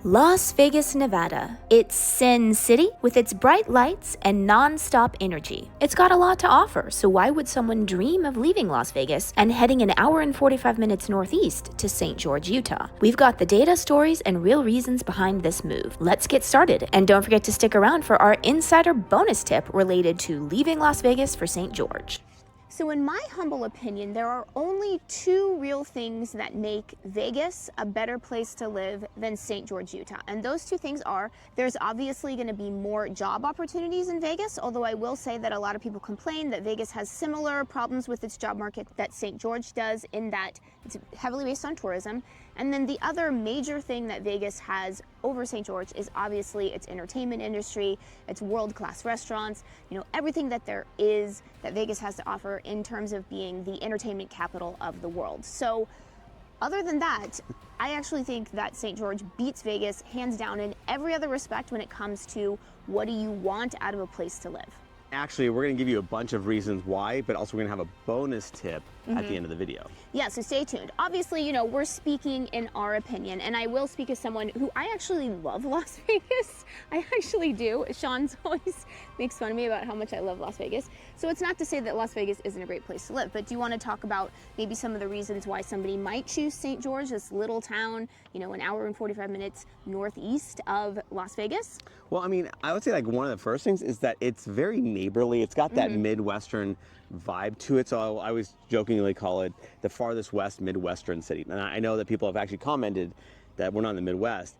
Las Vegas, Nevada. It's Sin City with its bright lights and non-stop energy. It's got a lot to offer, so why would someone dream of leaving Las Vegas and heading an hour and 45 minutes northeast to St. George, Utah? We've got the data, stories, and real reasons behind this move. Let's get started, and don't forget to stick around for our insider bonus tip related to leaving Las Vegas for St. George. So in my humble opinion, there are only two real things that make Vegas a better place to live than St. George, Utah. And those two things are, there's obviously going to be more job opportunities in Vegas, although I will say that a lot of people complain that Vegas has similar problems with its job market that St. George does, in that it's heavily based on tourism. And then the other major thing that Vegas has over St. George is obviously its entertainment industry, its world-class restaurants, everything that there is that Vegas has to offer in terms of being the entertainment capital of the world. So other than that, I actually think that St. George beats Vegas hands down in every other respect when it comes to what do you want out of a place to live. Actually, we're going to give you a bunch of reasons why, but also we're going to have a bonus tip at the end of the video. Yeah, so stay tuned. Obviously, we're speaking in our opinion, and I will speak as someone who I actually love Las Vegas. I actually do. Sean's always makes fun of me about how much I love Las Vegas. So it's not to say that Las Vegas isn't a great place to live, but do you want to talk about maybe some of the reasons why somebody might choose St. George, this little town, an hour and 45 minutes northeast of Las Vegas? Well, I would say one of the first things is that it's very neighborly. It's got that Midwestern vibe to it. So I always jokingly call it the farthest west Midwestern city. And I know that people have actually commented that we're not in the Midwest,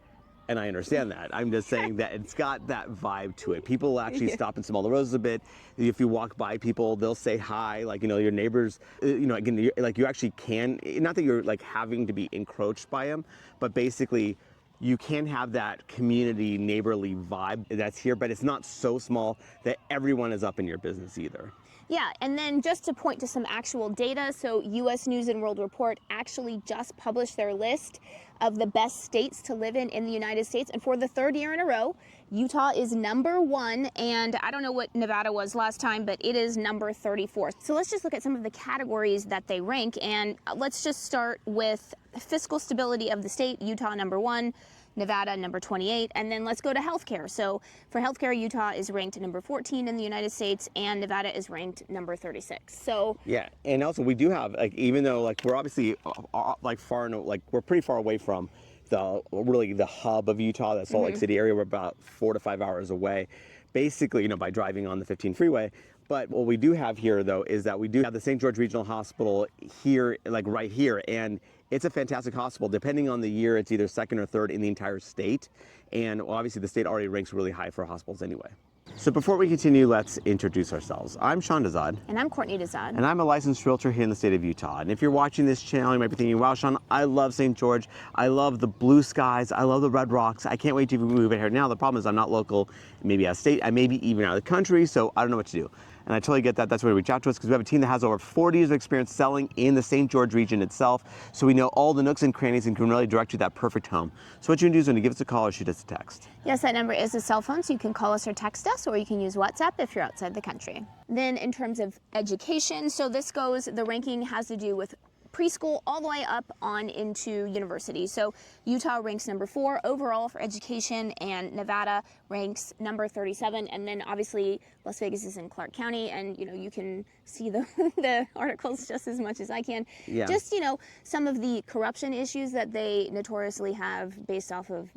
and I understand that. I'm just saying that it's got that vibe to it. People actually stop and smell the roses a bit. If you walk by people, they'll say hi, your neighbors, again, you actually can, not that you're having to be encroached by them, but basically you can have that community neighborly vibe that's here, but it's not so small that everyone is up in your business either. Yeah, and then just to point to some actual data, so U.S. News and World Report actually just published their list of the best states to live in the United States, and for the third year in a row, Utah is number 1, and I don't know what Nevada was last time, but it is number 34. So let's just look at some of the categories that they rank, and let's just start with fiscal stability of the state. Utah number 1, Nevada number 28, and then let's go to healthcare. So for healthcare, Utah is ranked number 14 in the United States, and Nevada is ranked number 36. So yeah, and also we do have even though we're obviously we're pretty far away from the hub of Utah, that Salt Lake City area. We're about 4 to 5 hours away, basically, by driving on the 15 freeway. But what we do have here, though, is that we do have the St. George Regional Hospital here, right here, and it's a fantastic hospital. Depending on the year, it's either second or third in the entire state, and obviously the state already ranks really high for hospitals anyway. So before we continue, let's introduce ourselves. I'm Sean Dazad. And I'm Courtney Dazad. And I'm a licensed realtor here in the state of Utah. And if you're watching this channel, you might be thinking, wow, Sean, I love St. George. I love the blue skies. I love the red rocks. I can't wait to move in here. Now, the problem is I'm not local, maybe out of state, I may be even out of the country, so I don't know what to do. And I totally get that. That's why you reach out to us, because we have a team that has over 40 years of experience selling in the St. George region itself. So we know all the nooks and crannies and can really direct you to that perfect home. So what you can do is when you give us a call or shoot us a text. Yes, that number is a cell phone, so you can call us or text us, or you can use WhatsApp if you're outside the country. Then in terms of education, so the ranking has to do with preschool all the way up on into university. So Utah ranks number 4 overall for education, and Nevada ranks number 37. And then obviously Las Vegas is in Clark County, and you can see the articles just as much as I can. Yeah. Just some of the corruption issues that they notoriously have based off of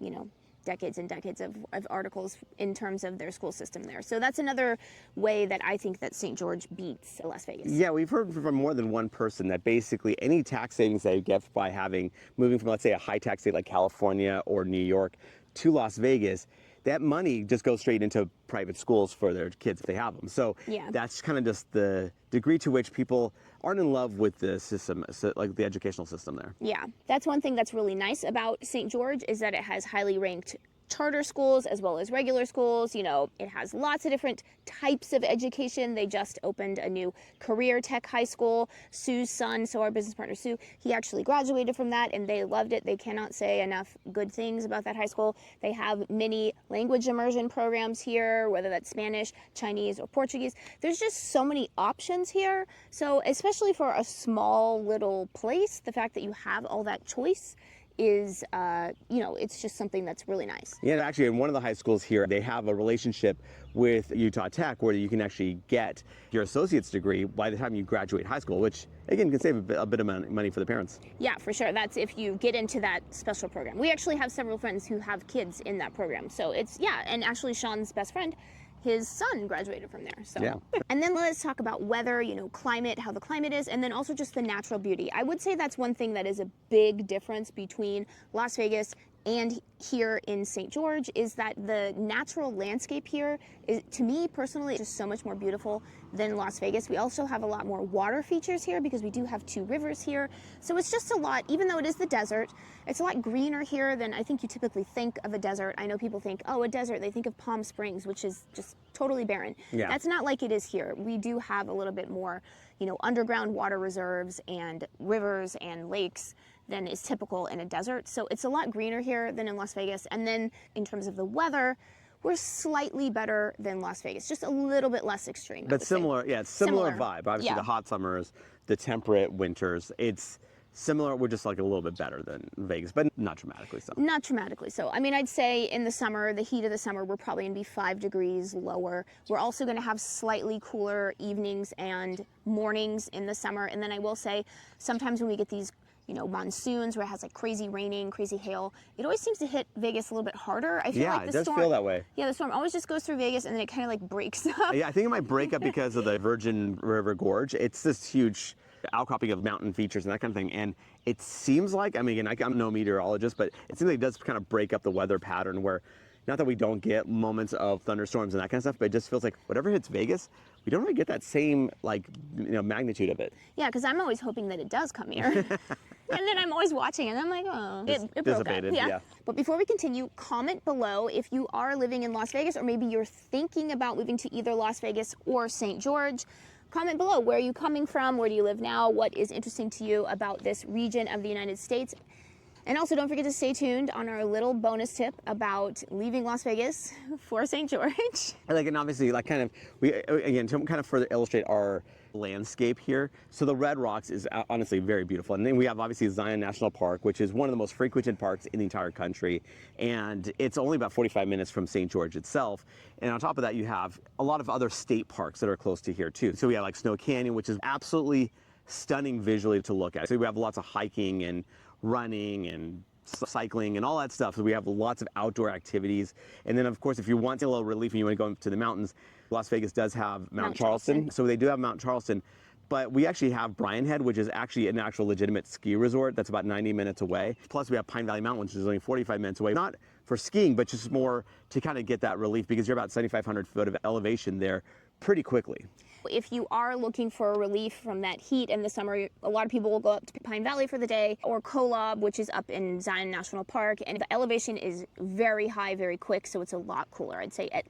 decades and decades of articles in terms of their school system there. So that's another way that I think that St. George beats Las Vegas. Yeah, we've heard from more than one person that basically any tax savings that you get by moving from, let's say, a high tax state like California or New York to Las Vegas, that money just goes straight into private schools for their kids if they have them. So yeah, that's kind of just the degree to which people aren't in love with the system, the educational system there. Yeah, that's one thing that's really nice about St. George, is that it has highly ranked charter schools as well as regular schools. It has lots of different types of education. They just opened a new career tech high school. Sue's son, so our business partner Sue, he actually graduated from that, and they loved it. They cannot say enough good things about that high school. They have many language immersion programs here, whether that's Spanish, Chinese, or Portuguese. There's just so many options here. So especially for a small little place, the fact that you have all that choice is, you know, it's just something that's really nice. Yeah, actually, in one of the high schools here, they have a relationship with Utah Tech where you can actually get your associate's degree by the time you graduate high school, which again can save a bit of money for the parents. Yeah, for sure. That's if you get into that special program. We actually have several friends who have kids in that program. So it's, yeah, and actually Sean's best friend, his son graduated from there. So, yeah. And then let's talk about weather, you know, climate, how the climate is, and then also just the natural beauty. I would say that's one thing that is a big difference between Las Vegas and here in St. George is that the natural landscape here is, to me personally, just so much more beautiful than Las Vegas. We also have a lot more water features here because we do have 2 rivers here. So it's just a lot, even though it is the desert, it's a lot greener here than I think you typically think of a desert. I know people think, oh, a desert, they think of Palm Springs, which is just totally barren. Yeah. That's not like it is here. We do have a little bit more, you know, underground water reserves and rivers and lakes than is typical in a desert. So it's a lot greener here than in Las Vegas. And then in terms of the weather, we're slightly better than Las Vegas, just a little bit less extreme. But similar, yeah, it's similar vibe. Obviously, yeah. The hot summers, the temperate winters, it's similar. We're just like a little bit better than Vegas, but not dramatically so. Not dramatically so. I mean, I'd say in the summer, the heat of the summer, we're probably going to be 5 degrees lower. We're also going to have slightly cooler evenings and mornings in the summer. And then I will say, sometimes when we get these, you know, monsoons where it has like crazy raining, crazy hail, it always seems to hit Vegas a little bit harder. I feel like the it does storm, feel that way. Yeah, the storm always just goes through Vegas and then it kind of like breaks up. Yeah, I think it might break up because of the Virgin River Gorge. It's this huge outcropping of mountain features and that kind of thing. And it seems like, I mean, again, I'm no meteorologist, but it seems like it does kind of break up the weather pattern where, not that we don't get moments of thunderstorms and that kind of stuff, but it just feels like whatever hits Vegas, we don't really get that same, like, you know, magnitude of it. Yeah, because I'm always hoping that it does come here. And then I'm always watching and I'm like, oh, it broke up. Yeah. But before we continue, comment below if you are living in Las Vegas or maybe you're thinking about moving to either Las Vegas or St. George. Comment below, where are you coming from? Where do you live now? What is interesting to you about this region of the United States? And also don't forget to stay tuned on our little bonus tip about leaving Las Vegas for St. George. Like, and obviously, like, kind of, we, again, to kind of further illustrate our landscape here. So the Red Rocks is honestly very beautiful. And then we have obviously Zion National Park, which is one of the most frequented parks in the entire country. And it's only about 45 minutes from St. George itself. And on top of that, you have a lot of other state parks that are close to here too. So we have like Snow Canyon, which is absolutely stunning visually to look at. So we have lots of hiking and running and cycling and all that stuff. So we have lots of outdoor activities. And then of course, if you want a little relief and you want to go to the mountains, Las Vegas does have Mount Charleston. So they do have Mount Charleston, but we actually have Bryan Head, which is actually an actual legitimate ski resort that's about 90 minutes away. Plus we have Pine Valley Mountain, which is only 45 minutes away. Not for skiing, but just more to kind of get that relief because you're about 7,500 foot of elevation there pretty quickly. If you are looking for relief from that heat in the summer, a lot of people will go up to Pine Valley for the day, or Kolob, which is up in Zion National Park, and the elevation is very high, very quick, so it's a lot cooler. I'd say at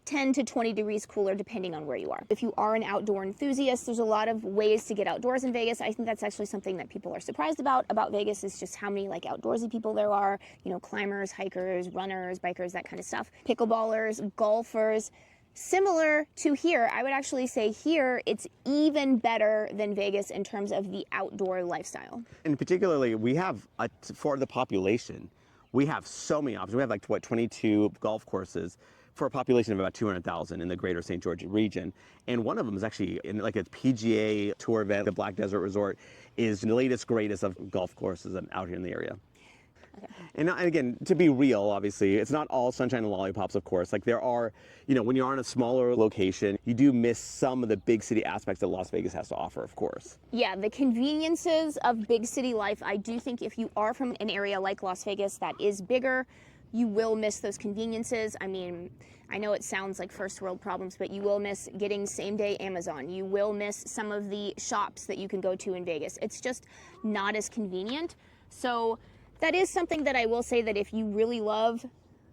10 to 20 degrees cooler depending on where you are. If you are an outdoor enthusiast, there's a lot of ways to get outdoors in Vegas. I think that's actually something that people are surprised about Vegas is just how many like outdoorsy people there are, you know, climbers, hikers, runners, bikers, that kind of stuff. Pickleballers, golfers. Similar to here, I would actually say here it's even better than Vegas in terms of the outdoor lifestyle. And particularly, we have, for the population, we have so many options. We have like, what, 22 golf courses for a population of about 200,000 in the greater St. George region. And one of them is actually in like a PGA tour event. The Black Desert Resort is the latest, greatest of golf courses out here in the area. Okay. And again, to be real, obviously, it's not all sunshine and lollipops, of course. Like there are, you know, when you're on a smaller location, you do miss some of the big city aspects that Las Vegas has to offer, of course. Yeah, the conveniences of big city life. I do think if you are from an area like Las Vegas that is bigger, you will miss those conveniences. I mean, I know it sounds like first world problems, but you will miss getting same day Amazon. You will miss some of the shops that you can go to in Vegas. It's just not as convenient. So that is something that I will say that if you really love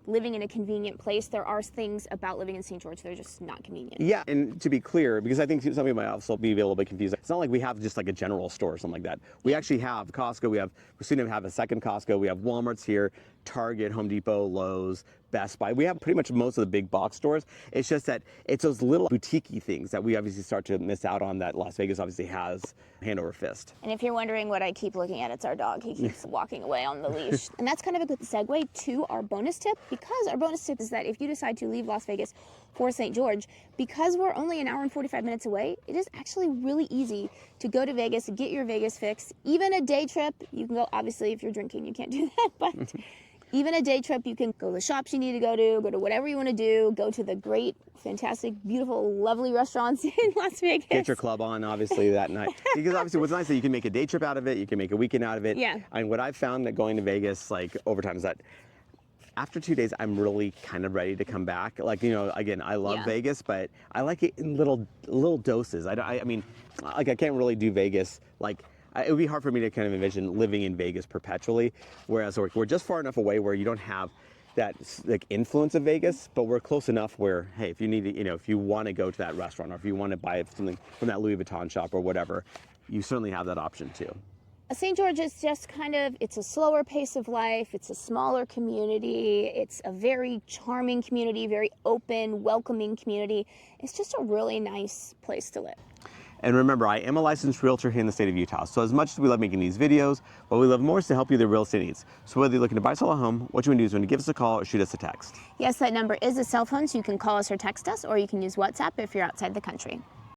living in a convenient place, there are things about living in St. George that are just not convenient. Yeah, and to be clear, because I think some people might also be a little bit confused, it's not like we have just like a general store or something like that. We actually have Costco, we soon to have a second Costco, we have Walmarts here, Target, Home Depot, Lowe's, Best Buy. We have pretty much most of the big box stores. It's just that it's those little boutique-y things that we obviously start to miss out on that Las Vegas obviously has hand over fist. And if you're wondering what I keep looking at, it's our dog. He keeps walking away on the leash. And that's kind of a good segue to our bonus tip, because our bonus tip is that if you decide to leave Las Vegas for St. George, because we're only an hour and 45 minutes away, it is actually really easy to go to Vegas, get your Vegas fix. Even a day trip, you can go, obviously if you're drinking, you can't do that, but even a day trip, you can go to the shops you need to go to whatever you want to do, go to the great, fantastic, beautiful, lovely restaurants in Las Vegas. Get your club on, obviously, that night. Because obviously what's nice is that you can make a day trip out of it, you can make a weekend out of it. Yeah. And what I've found that going to Vegas, like, over time is that after 2 days, I'm really kind of ready to come back. Like, you know, again, I love Vegas, but I like it in little doses. I mean, like, I can't really do Vegas, like, it would be hard for me to kind of envision living in Vegas perpetually, whereas we're just far enough away where you don't have that like influence of Vegas, but we're close enough where, hey, if you need to, you know, if you want to go to that restaurant or if you want to buy something from that Louis Vuitton shop or whatever, you certainly have that option too. St. George is just kind of, it's a slower pace of life, it's a smaller community, it's a very charming community, very open, welcoming community. It's just a really nice place to live. And remember, I am a licensed realtor here in the state of Utah. So as much as we love making these videos, what we love more is to help you with your real estate needs. So whether you're looking to buy or sell a home, what you want to do is you want to give us a call or shoot us a text. Yes, that number is a cell phone, so you can call us or text us, or you can use WhatsApp if you're outside the country.